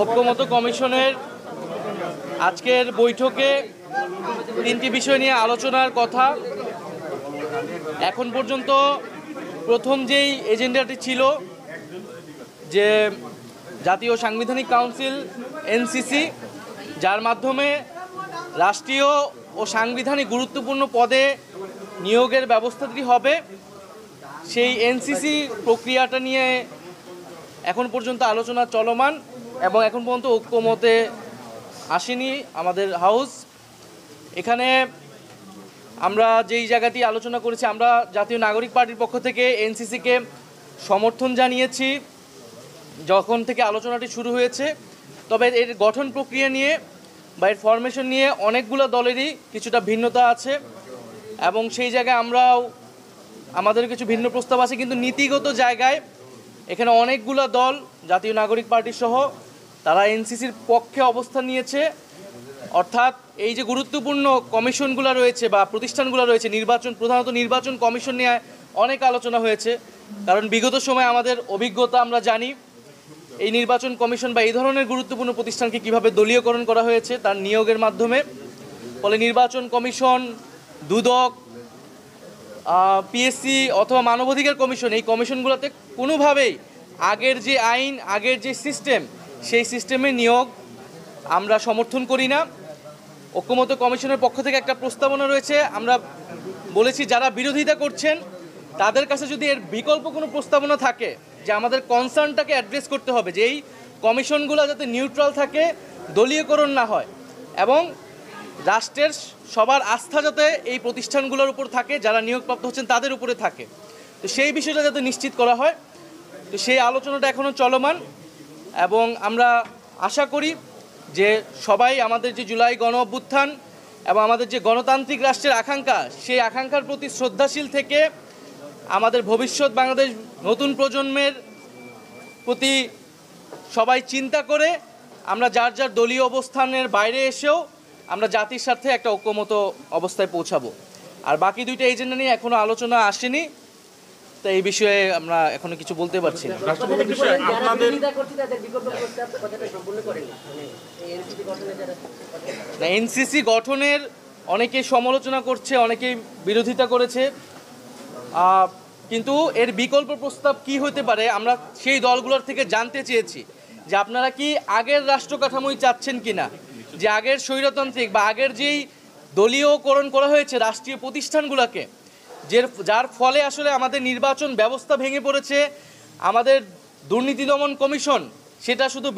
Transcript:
ঐক্যমত্য কমিশনের আজকের বৈঠকে তিনটি বিষয় নিয়ে আলোচনার কথা। এখন পর্যন্ত প্রথম যেই এজেন্ডাটি ছিল যে জাতীয় সাংবিধানিক কাউন্সিল এনসিসি, যার মাধ্যমে রাষ্ট্রীয় ও সাংবিধানিক গুরুত্বপূর্ণ পদে নিয়োগের ব্যবস্থাটি হবে, সেই এনসিসি প্রক্রিয়াটা নিয়ে এখন পর্যন্ত আলোচনা চলমান এবং এখন পর্যন্ত ঐক্যমতে আসেনি আমাদের হাউস। এখানে আমরা যেই জায়গাটি আলোচনা করেছি, আমরা জাতীয় নাগরিক পার্টির পক্ষ থেকে এনসিসিকে সমর্থন জানিয়েছি যখন থেকে আলোচনাটি শুরু হয়েছে। তবে এর গঠন প্রক্রিয়া নিয়ে বা এর ফরমেশন নিয়ে অনেকগুলো দলেরই কিছুটা ভিন্নতা আছে এবং সেই জায়গায় আমরাও আমাদের কিছু ভিন্ন প্রস্তাব আছে, কিন্তু নীতিগত জায়গায় এখানে অনেকগুলো দল জাতীয় নাগরিক পার্টি সহ তারা এনসিসির পক্ষে অবস্থান নিয়েছে। অর্থাৎ এই যে গুরুত্বপূর্ণ কমিশনগুলো রয়েছে বা প্রতিষ্ঠানগুলো রয়েছে, প্রধানত নির্বাচন কমিশন নিয়ে অনেক আলোচনা হয়েছে, কারণ বিগত সময়ে আমাদের অভিজ্ঞতা আমরা জানি এই নির্বাচন কমিশন বা এই ধরনের গুরুত্বপূর্ণ প্রতিষ্ঠানকে কিভাবে দলীয়করণ করা হয়েছে তার নিয়োগের মাধ্যমে। ফলে নির্বাচন কমিশন, দুদক, পিএসসি অথবা মানবাধিকার কমিশন, এই কমিশনগুলোতে কোনোভাবেই আগের যে আইন, আগের যে সিস্টেম, সেই সিস্টেমে নিয়োগ আমরা সমর্থন করি না। ঐক্যমত্য কমিশনের পক্ষ থেকে একটা প্রস্তাবনা রয়েছে, আমরা বলেছি যারা বিরোধিতা করছেন তাদের কাছে যদি এর বিকল্প কোনো প্রস্তাবনা থাকে যে আমাদের কনসার্নটাকে অ্যাড্রেস করতে হবে, যে এই কমিশনগুলো যাতে নিউট্রাল থাকে, দলীয়করণ না হয় এবং রাষ্ট্রের সবার আস্থা যাতে এই প্রতিষ্ঠানগুলোর উপর থাকে, যারা নিয়োগপ্রাপ্ত হচ্ছেন তাদের উপরে থাকে, তো সেই বিষয়টা যাতে নিশ্চিত করা হয়। তো সেই আলোচনাটা এখনও চলমান এবং আমরা আশা করি যে সবাই আমাদের যে জুলাই গণ অভ্যুত্থান এবং আমাদের যে গণতান্ত্রিক রাষ্ট্রের আকাঙ্ক্ষা, সেই আকাঙ্ক্ষার প্রতি শ্রদ্ধাশীল থেকে আমাদের ভবিষ্যৎ বাংলাদেশ নতুন প্রজন্মের প্রতি সবাই চিন্তা করে আমরা যার যার দলীয় অবস্থানের বাইরে এসেও আমরা জাতির স্বার্থে একটা ঐক্যমত অবস্থায় পৌঁছাবো। আর বাকি দুইটা এজেন্ডা নিয়ে এখনো আলোচনা আসেনি, তো এই বিষয়ে আমরা এখনো কিছু বলতে পারছি না। এনসিসি গঠনের অনেকে সমালোচনা করছে, অনেকেই বিরোধিতা করেছে, কিন্তু এর বিকল্প প্রস্তাব কি হতে পারে আমরা সেই দলগুলোর থেকে জানতে চেয়েছি যে আপনারা কি আগের রাষ্ট্র কাঠামোই চাচ্ছেন কিনা, যে আগের স্বৈরতান্ত্রিক বা আগের যেই দলীয়করণ করা হয়েছে রাষ্ট্রীয় প্রতিষ্ঠানগুলোকে, যার ফলে আসলে আমাদের নির্বাচন ব্যবস্থা ভেঙে পড়েছে, আমাদের দুর্নীতি দমন কমিশন সেটা শুধু